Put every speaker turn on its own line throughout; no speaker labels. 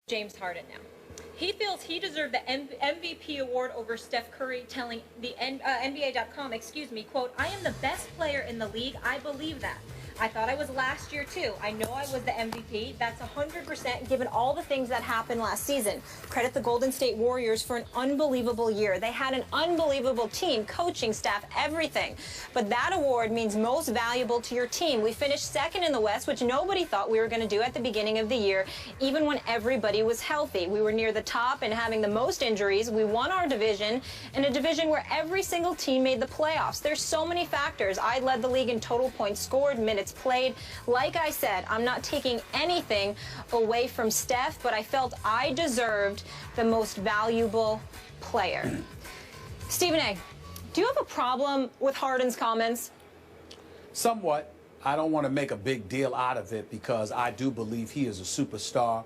James Harden now. He feels he deserved the MVP award over Steph Curry, telling the NBA.com, quote, "I am the best player in the league. I believe that. I thought I was last year too. I know I was the MVP. That's 100% given all the things that happened last season. Credit the Golden State Warriors for an unbelievable year. They had an unbelievable team, coaching staff, everything. But that award means most valuable to your team. We finished second in the West, which nobody thought we were going to do at the beginning of the year, even when everybody was healthy. We were near the top and having the most injuries. We won our division, in a division where every single team made the playoffs. There's so many factors. I led the league in total points scored, minutes played. Like I said, I'm not taking anything away from Steph, but I felt I deserved the most valuable player." Stephen A., do you have a problem with Harden's comments?
Somewhat. I don't want to make a big deal out of it because I do believe he is a superstar.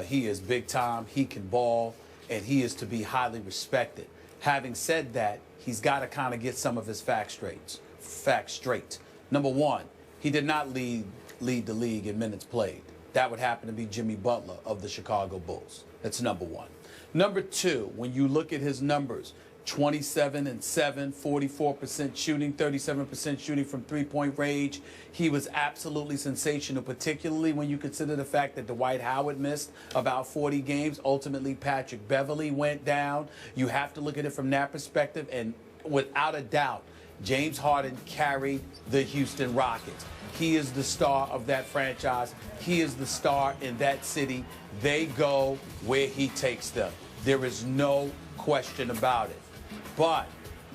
He is big time. He can ball, and he is to be highly respected. Having said that, he's got to kind of get some of his facts straight. Number one, he did not lead the league in minutes played. That would happen to be Jimmy Butler of the Chicago Bulls. That's number one. Number two, when you look at his numbers, 27 and 7, 44% shooting, 37% shooting from three-point range. He was absolutely sensational, particularly when you consider the fact that Dwight Howard missed about 40 games. Ultimately, Patrick Beverley went down. You have to look at it from that perspective, and without a doubt, James Harden carried the Houston Rockets. He is the star of that franchise. He is the star in that city. They go where he takes them. There is no question about it. But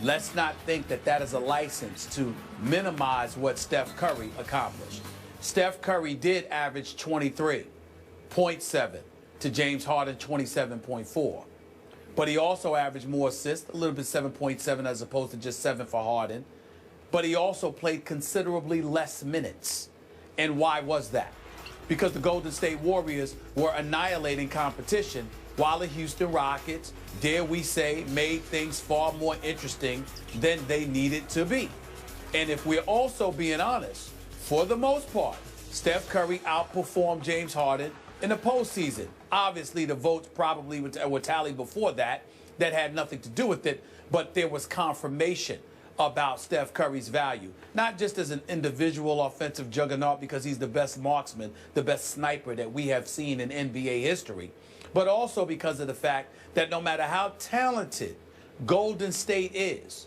let's not think that that is a license to minimize what Steph Curry accomplished. Steph Curry did average 23.7 to James Harden 27.4. But he also averaged more assists, a little bit 7.7 as opposed to just 7 for Harden. But he also played considerably less minutes. And why was that? Because the Golden State Warriors were annihilating competition while the Houston Rockets, dare we say, made things far more interesting than they needed to be. And if we're also being honest, for the most part, Steph Curry outperformed James Harden in the postseason. Obviously, the votes probably were tallied before that. That had nothing to do with it, but there was confirmation about Steph Curry's value, not just as an individual offensive juggernaut because he's the best marksman, the best sniper that we have seen in NBA history, but also because of the fact that no matter how talented Golden State is,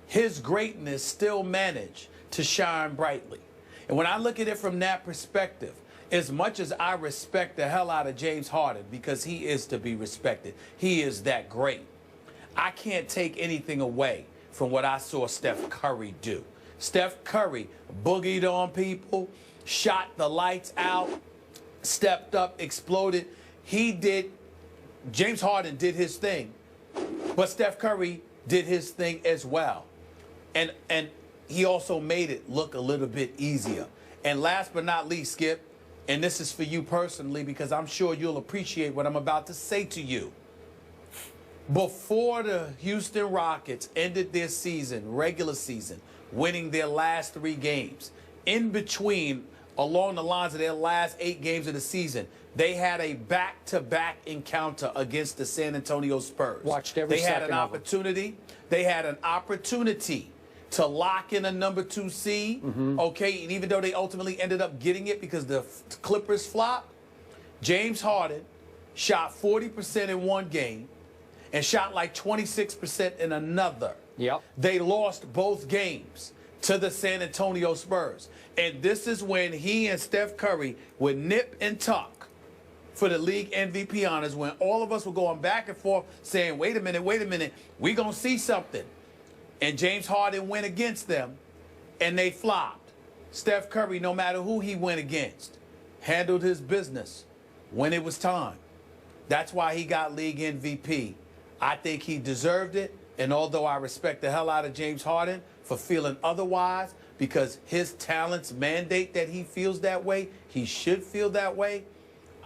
his greatness still managed to shine brightly. And when I look at it from that perspective, as much as I respect the hell out of James Harden because he is to be respected, he is that great, I can't take anything away from what I saw Steph Curry do. Steph Curry boogied on people, shot the lights out, stepped up, exploded. James Harden did his thing, but Steph Curry did his thing as well. And he also made it look a little bit easier. And last but not least, Skip, and this is for you personally because I'm sure you'll appreciate what I'm about to say to you. Before the Houston Rockets ended their season, regular season, winning their last 3 games, in between, along the lines of their last 8 games of the season, they had a back-to-back encounter against the San Antonio Spurs.
Watched every second of it.
They had an opportunity to lock in a number 2 seed, okay? And even though they ultimately ended up getting it because the Clippers flopped, James Harden shot 40% in one game and shot like 26% in another.
Yep.
They lost both games to the San Antonio Spurs. And this is when he and Steph Curry would nip and tuck for the league MVP honors, when all of us were going back and forth saying, wait a minute, we gonna see something. And James Harden went against them, and they flopped. Steph Curry, no matter who he went against, handled his business when it was time. That's why he got league MVP. I think he deserved it, and although I respect the hell out of James Harden for feeling otherwise, because his talents mandate that he feels that way, he should feel that way,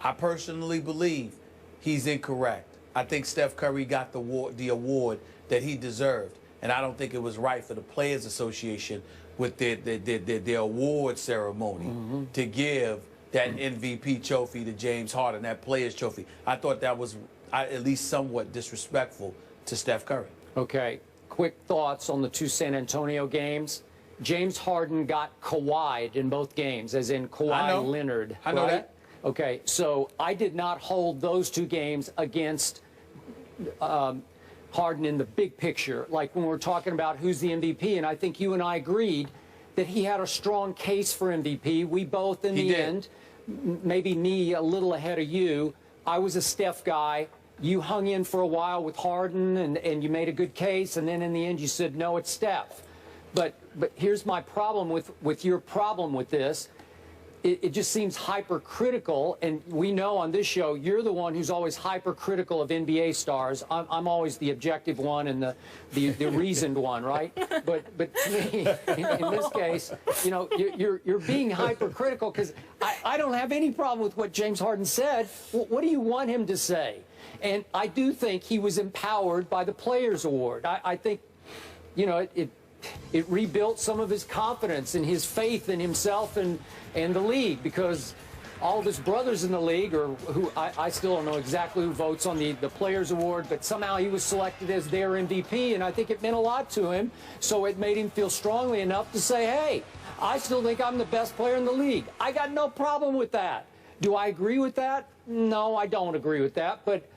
I personally believe he's incorrect. I think Steph Curry got the award that he deserved, and I don't think it was right for the Players Association with their award ceremony to give that MVP trophy to James Harden, that Players Trophy. I thought that was at least somewhat disrespectful to Steph Curry.
Okay, quick thoughts on the two San Antonio games. James Harden got Kawhi'd in both games, as in Kawhi Leonard.
I know that.
Okay, so I did not hold those two games against Harden in the big picture, like when we're talking about who's the MVP, and I think you and I agreed that he had a strong case for MVP. We both, in the end, maybe me a little ahead of you. I was a Steph guy. You hung in for a while with Harden, and you made a good case, and then in the end you said, no, it's Steph. But here's my problem with your problem with this. It just seems hypercritical, and we know on this show you're the one who's always hypercritical of NBA stars. I'm always the objective one and the reasoned one, right? But to me, in this case, you know, you're being hypercritical because I don't have any problem with what James Harden said. What do you want him to say? And I do think he was empowered by the Players Award. I think, you know, it rebuilt some of his confidence and his faith in himself and the league, because all of his brothers in the league, or who I still don't know exactly who votes on the Players Award, but somehow he was selected as their MVP, and I think it meant a lot to him. So it made him feel strongly enough to say, hey, I still think I'm the best player in the league. I got no problem with that. Do I agree with that? No, I don't agree with that, but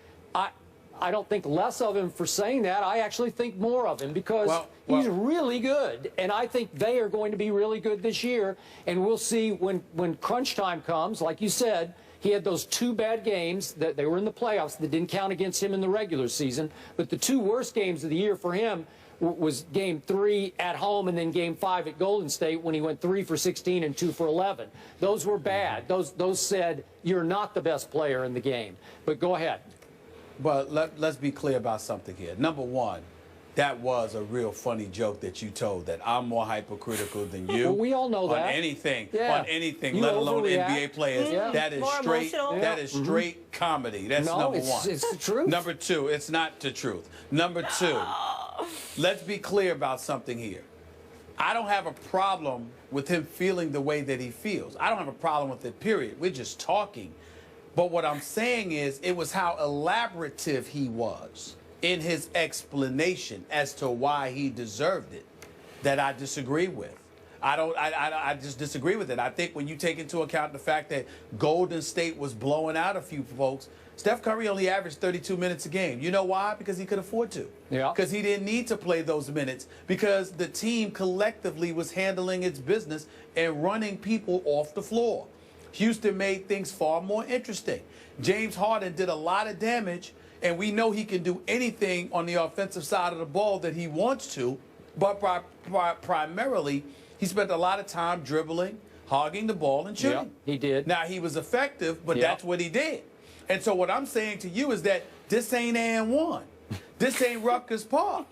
I don't think less of him for saying that. I actually think more of him because he's really good, and I think they are going to be really good this year. And we'll see when crunch time comes. Like you said, he had those two bad games that they were in the playoffs that didn't count against him in the regular season. But the two worst games of the year for him was Game 3 at home and then Game 5 at Golden State when he went 3 for 16 and 2 for 11. Those were bad. Those said you're not the best player in the game. But go ahead.
But let's be clear about something here. Number one, that was a real funny joke that you told, that I'm more hypercritical than you.
Well, we all know that.
On anything,
You
let alone
overreact.
NBA players.
Yeah.
That is
More
straight.
emotional.
That is straight comedy. That's number one.
It's the truth.
Number two, it's not the truth. Number two, let's be clear about something here. I don't have a problem with him feeling the way that he feels. I don't have a problem with it, period. We're just talking. But what I'm saying is it was how elaborative he was in his explanation as to why he deserved it that I disagree with. I just disagree with it. I think when you take into account the fact that Golden State was blowing out a few folks, Steph Curry only averaged 32 minutes a game. You know why? Because he could afford to.
Yeah.
Because he didn't need to play those minutes because the team collectively was handling its business and running people off the floor. Houston made things far more interesting. James Harden did a lot of damage, and we know he can do anything on the offensive side of the ball that he wants to, but primarily he spent a lot of time dribbling, hogging the ball, and shooting.
Yeah, he did.
Now, he was effective, but that's what he did. And so what I'm saying to you is that this ain't AN1. This ain't Rutgers Park.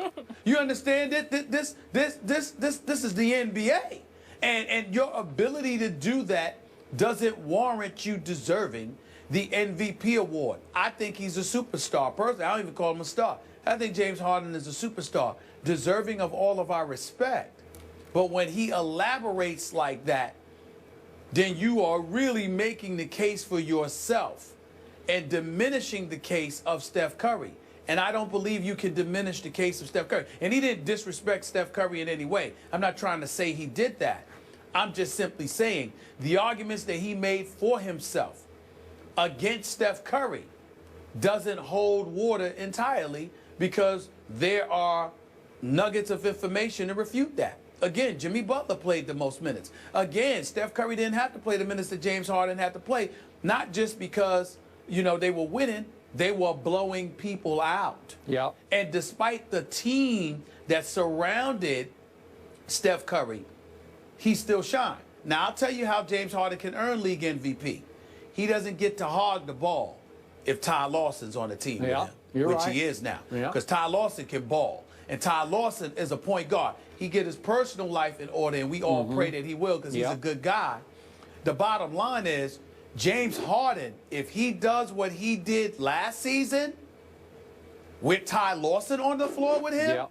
You understand? This is the NBA. And your ability to do that doesn't warrant you deserving the MVP award. I think he's a superstar. Personally, I don't even call him a star. I think James Harden is a superstar, deserving of all of our respect. But when he elaborates like that, then you are really making the case for yourself and diminishing the case of Steph Curry. And I don't believe you can diminish the case of Steph Curry. And he didn't disrespect Steph Curry in any way. I'm not trying to say he did that. I'm just simply saying the arguments that he made for himself against Steph Curry doesn't hold water entirely because there are nuggets of information to refute that. Again, Jimmy Butler played the most minutes. Again, Steph Curry didn't have to play the minutes that James Harden had to play, not just because, you know, they were winning, they were blowing people out.
Yeah.
And despite the team that surrounded Steph Curry, he still shined. Now, I'll tell you how James Harden can earn league MVP. He doesn't get to hog the ball if Ty Lawson's on the team with him, which he is now. Because Ty Lawson can ball. And Ty Lawson is a point guard. He get his personal life in order, and we all pray that he will because he's a good guy. The bottom line is, James Harden, if he does what he did last season with Ty Lawson on the floor with him,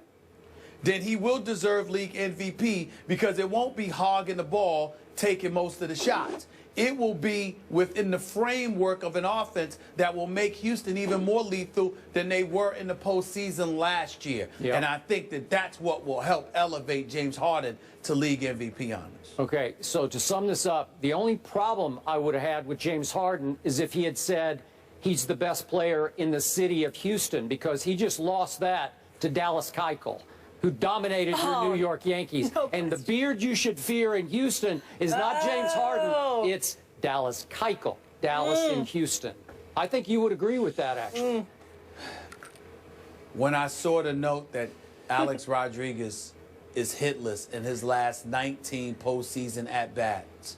then he will deserve league MVP because it won't be hogging the ball, taking most of the shots. it will be within the framework of an offense that will make Houston even more lethal than they were in the postseason last year.
Yep.
And I think that that's what will help elevate James Harden to league MVP honors.
Okay, so to sum this up, the only problem I would have had with James Harden is if he had said he's the best player in the city of Houston, because he just lost that to Dallas Keuchel, who dominated your New York Yankees.
No
and the beard you should fear in Houston is not James Harden, it's Dallas Keuchel, Dallas in Houston. I think you would agree with that, actually.
When I saw the note that Alex Rodriguez is hitless in his last 19 postseason at-bats,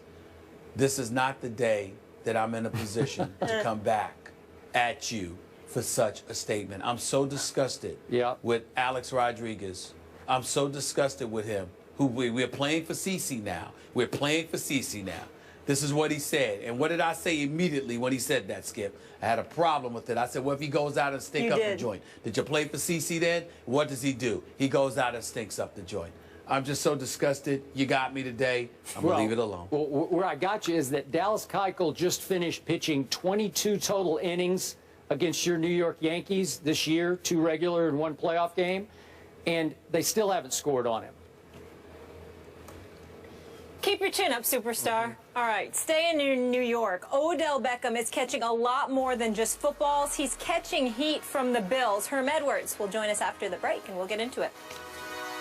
this is not the day that I'm in a position to come back at you for such a statement. I'm so disgusted with Alex Rodriguez. I'm so disgusted with him. We're playing for CeCe now. We're playing for CeCe now. This is what he said. And what did I say immediately when he said that, Skip? I had a problem with it. I said, well, if he goes out and stinks up the joint. Did you play for CeCe then? What does he do? He goes out and stinks up the joint. I'm just so disgusted. You got me today. I'm going to leave it alone.
Well, where I got you is that Dallas Keuchel just finished pitching 22 total innings against your New York Yankees this year, 2 regular and 1 playoff game, and they still haven't scored on him.
Keep your chin up, superstar. All right, stay in New York. Odell Beckham is catching a lot more than just footballs. He's catching heat from the Bills. Herm Edwards will join us after the break, and we'll get into it.